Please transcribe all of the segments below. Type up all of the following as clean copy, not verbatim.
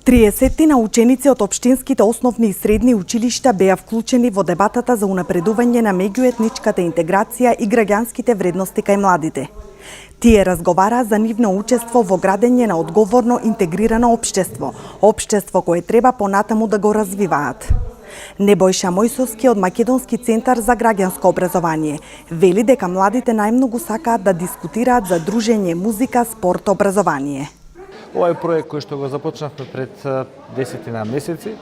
30 на ученици од општинските основни и средни училишта беа вклучени во дебатата за унапредување на меѓуетничката интеграција и граѓанските вредности кај младите. Тие разговараа за нивно учество во градење на одговорно интегрирано општество, општество кое треба понатаму да го развиваат. Небојша Мојсовски од Македонски центар за граѓанско образование вели дека младите најмногу сакаат да дискутираат за дружење музика, спорт, образование. Овој проект кој што го започнавме пред 10 месеци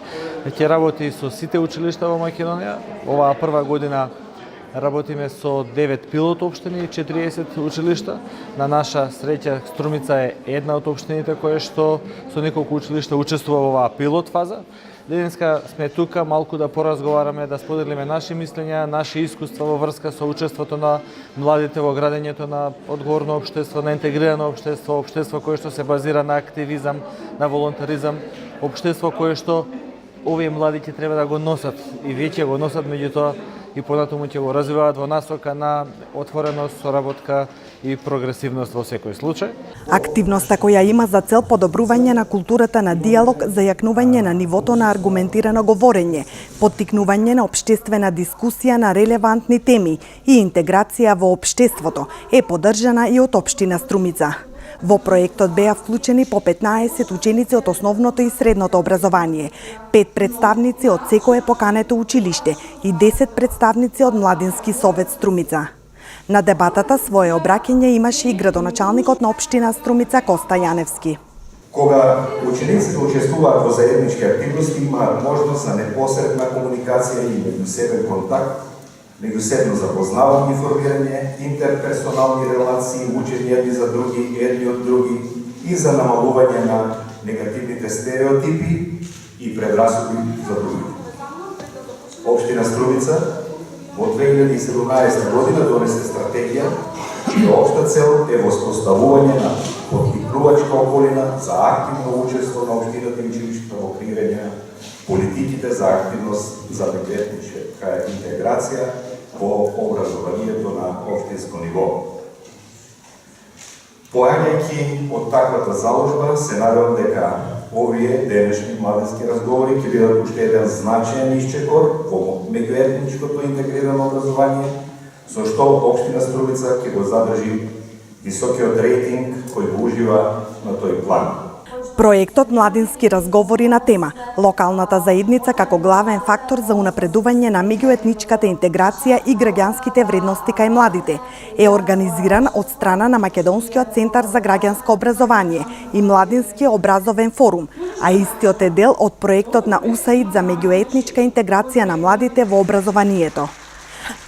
ќе работи со сите училишта во Македонија. Оваа прва година работиме со 9 пилот општини и 40 училишта. На наша среќа Струмица е една од општините која што со неколку училишта учествува во оваа пилот фаза. Денеска сме тука малку да поразговараме, да споделиме наши мислења, наши искуства во врска со учеството на младите во градењето на одговорно општество, на интегрирано општество, општество кое што се базира на активизам, на волонтаризам, општество кое што овие млади ќе треба да го носат и веќе го носат, меѓутоа и понатаму ќе го развиваат во насока на отвореност, соработка и прогресивност во секој случај. Активноста која има за цел подобрување на културата на диалог, зајакнување на нивото на аргументирано говорење, поттикнување на општествена дискусија на релевантни теми и интеграција во општеството е поддржана и од општина Струмица. Во проектот беа вклучени по 15 ученици од основното и средното образование, 5 представници од секое покането училиште и 10 представници од Младински совет Струмица. На дебатата свое обраќање имаше и градоначалникот на општина Струмица Коста Јаневски. Кога учениците учествуваат во заеднички активности, имаат можност за непосредна комуникација и меѓусебен контакт, меѓусебно запознавање и формирање, интерперсонални релации, учење едни за други, едни од други и за намалување на негативните стереотипи и предрасуди за други. Општина Струмица во 2017 година донесе стратегија чија општа цел е воспоставување на поттикнувачка околина за активно учество на општината и училиштата во креирање на политиките за активност за меѓуетничка интеграција во образованието на општинско ниво. Поаѓајќи од таквата заложба, се надевам дека овие денешни младински разговори ќе бидат уште еден значаен исчекор во меѓуетничкото интегрирано образование, со што општина Струмица ќе го задржи високиот рейтинг кој го ужива на тој план. Проектот Младински разговори на тема локалната заедница како главен фактор за унапредување на меѓуетничката интеграција и граѓанските вредности кај младите е организиран од страна на Македонскиот центар за граѓанско образование и Младински образовен форум, а истиот е дел од проектот на УСАИД за меѓуетничка интеграција на младите во образованието.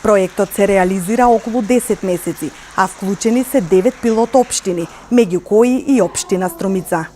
Проектот се реализира околу 10 месеци, а вклучени се 9 пилот општини, меѓу кои и општина Струмица.